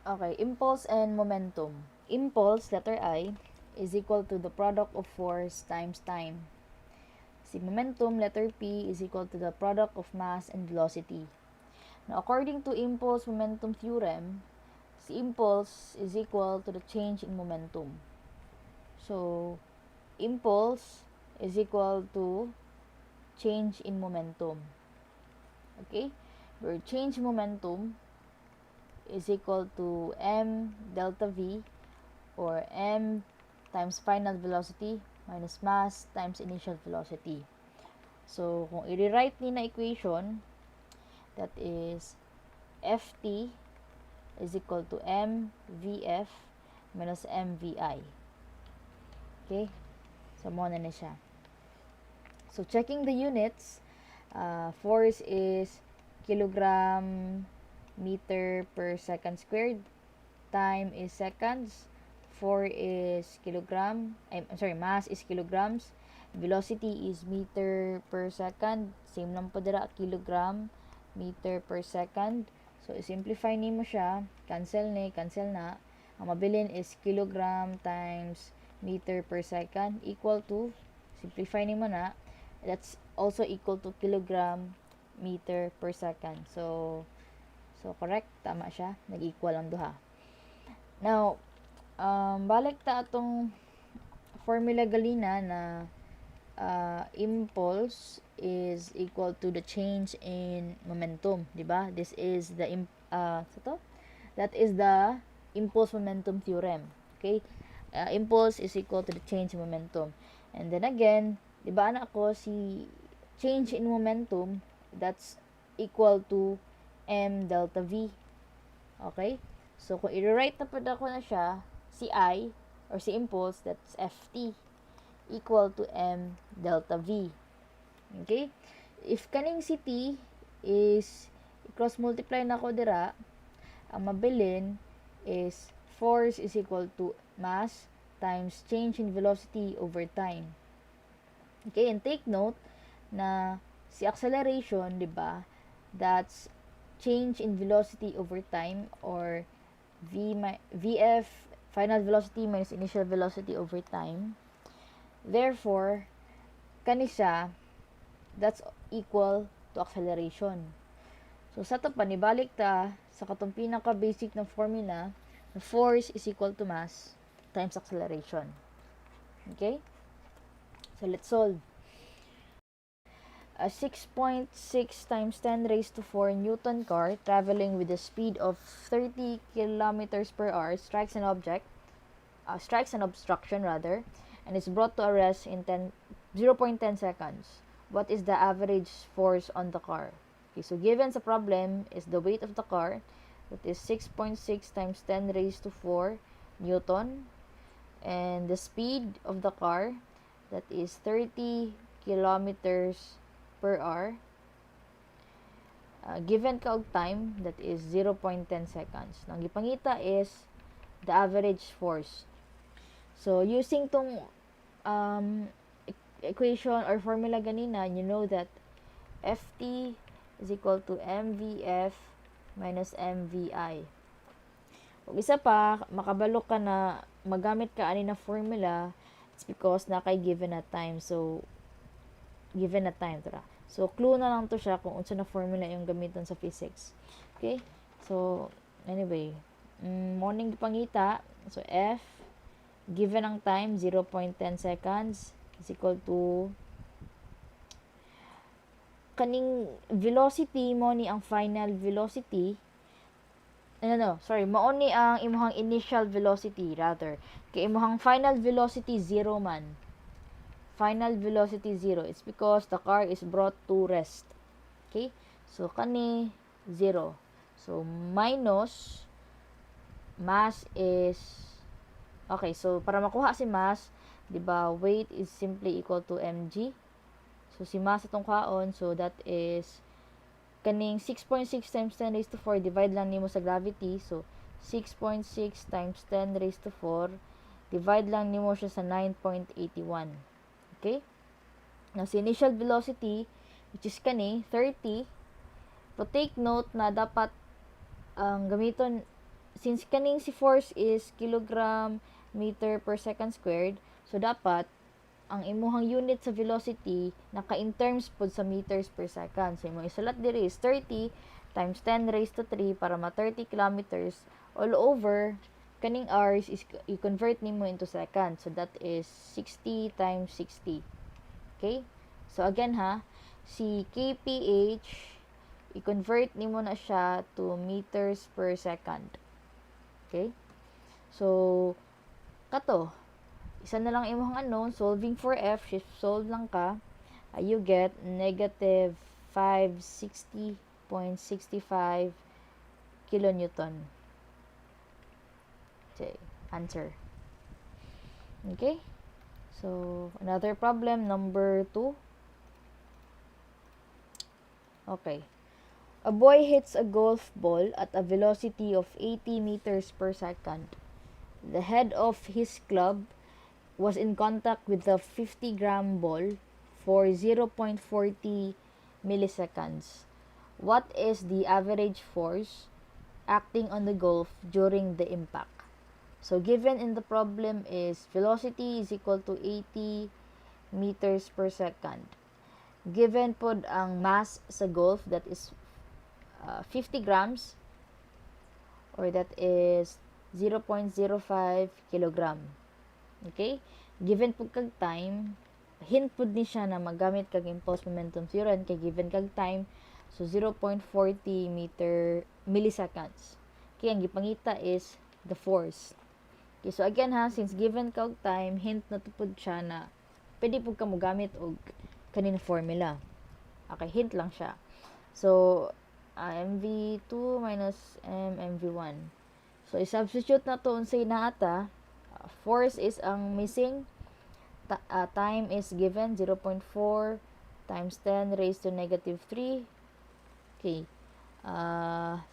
Okay, impulse and momentum. Impulse, letter I, is equal to the product of force times time. Si momentum, letter P, is equal to the product of mass and velocity. Now, according to impulse-momentum theorem, si impulse is equal to the change in momentum. So, impulse is equal to change in momentum. Okay? Where change momentum is equal to m delta v, or m times final velocity minus mass times initial velocity. So, kung i-rewrite ni na equation, that is ft is equal to mvf minus mvi. Okay? So, mo na siya. So, checking the units, force is kilogram meter per second squared. Time is seconds. Mass is kilograms. Velocity is meter per second. Same lang po dira, kilogram meter per second. So, simplify nimo siya. Cancel na. Ang mabilin is kilogram times meter per second equal to, simplify nimo na, that's also equal to kilogram meter per second. So correct, tama siya, nag-equal ang duha. Now, balik ta atong formula galina na impulse is equal to the change in momentum, di ba? This is the that is the impulse momentum theorem. Okay? Impulse is equal to the change in momentum. And then again, di ba na ako, si change in momentum, that's equal to m delta v. Okay? So, kung i-write na po ako na siya, si I, or si impulse, that's ft, equal to m delta v. Okay? If kaning si t is, cross-multiply na ko dira, ang mabilin is force is equal to mass times change in velocity over time. Okay? And take note na si acceleration, di ba, that's change in velocity over time, or vf, final velocity minus initial velocity over time. Therefore, kanisa, that's equal to acceleration. So, sa ito, panibalik ta sa katong pinaka-basic na formula, na force is equal to mass times acceleration. Okay? So, let's solve. A 6.6 times 10 raised to 4 Newton car traveling with a speed of 30 kilometers per hour strikes an obstruction, and is brought to a rest in 0.10 seconds. What is the average force on the car? Okay, so given sa problem is the weight of the car, that is 6.6 times 10 raised to 4 Newton, and the speed of the car, that is 30 kilometers per hour, given ka og time, that is 0.10 seconds. Ang gipangita is the average force. So, using tong equation or formula ganina, you know that ft is equal to mvf minus mvi. Kung isa pa, makabalo ka na magamit ka ani na formula, it's because na kay given a time. So, given a time tara. So, clue na lang to siya kung unsa na formula yung gamiton sa physics. Okay? So, anyway, morning pangita. So, F, given ang time, 0.10 seconds, is equal to, kaning velocity mo ni ang final velocity, mao ni ang imuhang initial velocity, rather. Kay imuhang final velocity, 0 man. Final velocity 0. It's because the car is brought to rest. Okay? So, kani 0. So, minus mass is, okay, so para makuha si mass, di ba, weight is simply equal to mg. So, si mass itong kaon, so that is kaning 6.6 times 10 raised to 4, divide lang nimo sa gravity. So, 6.6 times 10 raised to 4, divide lang nimo siya sa 9.81. Okay? Now, si initial velocity, which is kani, 30. So, take note na dapat ang gamiton since kaning si force is kilogram meter per second squared, so dapat ang imuhang unit sa velocity naka in terms pod sa meters per second. So imo isulat diri is 30 times 10 raised to 3 para ma 30 kilometers all over kaning hours is i-convert nimo into seconds. So that is 60 times 60. Okay? So again ha, si kph i-convert nimo na siya to meters per second. Okay? So kato, isa na lang imong unknown, solving for f, shift solve lang ka, you get negative 560.65 kilonewton. Okay, answer. Okay? So, another problem, number 2. Okay. A boy hits a golf ball at a velocity of 80 meters per second. The head of his club was in contact with the 50-gram ball for 0.40 milliseconds. What is the average force acting on the golf during the impact? So, given in the problem is velocity is equal to 80 meters per second. Given pod ang mass sa golf, that is 50 grams, or that is 0.05 kilogram. Okay? Given po kag time, hint po ni siya na magamit kag impulse momentum theorem kay given kag time, so 0.40 milliseconds. Okay, ang gipangita is the force. Okay, so again ha, since given kag time, hint na tupod siya na pwede po ka mo gamit og kanina formula. Okay, hint lang siya. So, mv2 minus mv1. So, i-substitute na to unsay na ata. Force is ang missing. Time is given 0.4 times 10 raised to negative 3. Okay.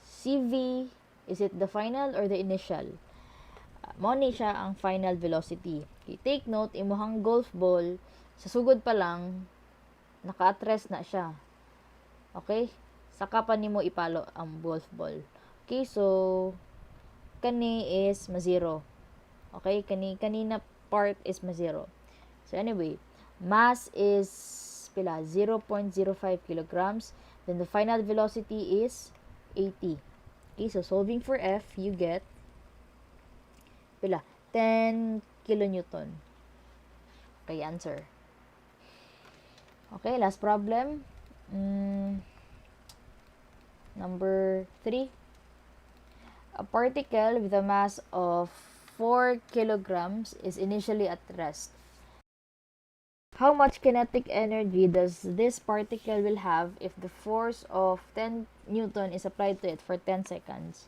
CV, is it the final or the initial? Mo ni siya ang final velocity. Okay, take note, imuhang golf ball, sa sugod pa lang, naka-attrest na siya. Okay? Saka pa nimo ipalo ang golf ball. Okay, so, kani is ma-zero. Okay, kanina part is ma-zero. So, anyway, mass is pila 0.05 kilograms. Then, the final velocity is 80. Okay, so, solving for F, you get pila 10 kilonewton. Okay, answer. Okay, last problem. Number 3. A particle with a mass of 4 kilograms is initially at rest. How much kinetic energy does this particle will have if the force of 10 Newton is applied to it for 10 seconds?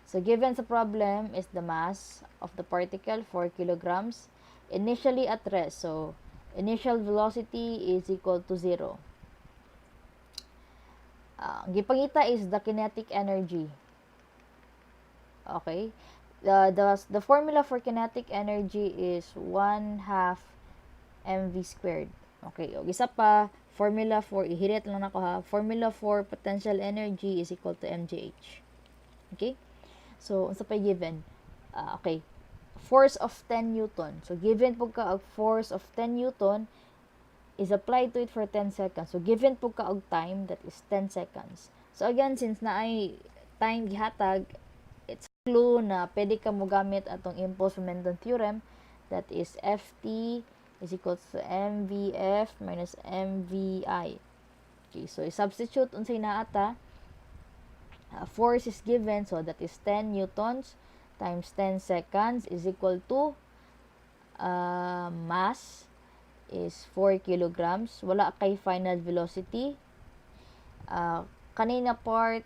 So, given the problem is the mass of the particle, 4 kilograms, initially at rest. So, initial velocity is equal to 0. Gipangita is the kinetic energy. Okay? The formula for kinetic energy is 1/2 mv squared. Okay, o isa pa, formula for, ihirit lang ako ha, formula for potential energy is equal to mgh. Okay? So, unsa pa given? Okay. Force of 10 Newton. So, given po ka og force of 10 Newton is applied to it for 10 seconds. So, given po ka og time, that is 10 seconds. So, again, since na ay time gihatag, it's clue na pwede ka mo gamit atong impulse momentum theorem, that is Ft is equal to mvf minus mvi. Okay, so i-substitute unsay na ata. Force is given, so that is 10 newtons times 10 seconds is equal to mass is 4 kilograms. Wala kay final velocity. Kanina part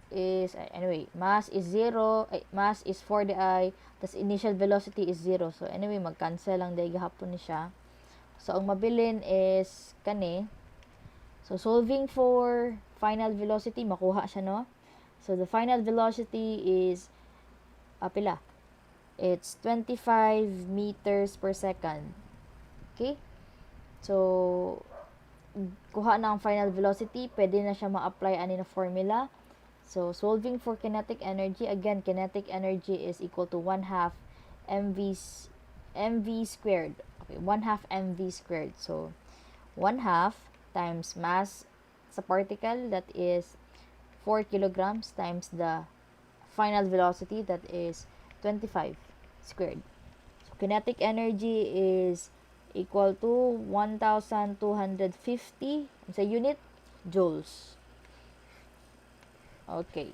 is, anyway, mass is 0, mass is 4 di, tas initial velocity is 0. So, anyway, mag-cancel lang dahil gahapon ni siya. So, ang mabilin is kani. So, solving for final velocity, makuha siya, no? So, the final velocity is, pila? It's 25 meters per second. Okay? So, kuha na ang final velocity, pwede na siya ma-apply ani na formula. So, solving for kinetic energy, again, kinetic energy is equal to 1 half mv squared. Okay, 1 half mv squared. So, 1 half times mass sa particle, that is 4 kilograms, times the final velocity, that is 25 squared. So, kinetic energy is equal to 1,250 sa unit joules. Okay.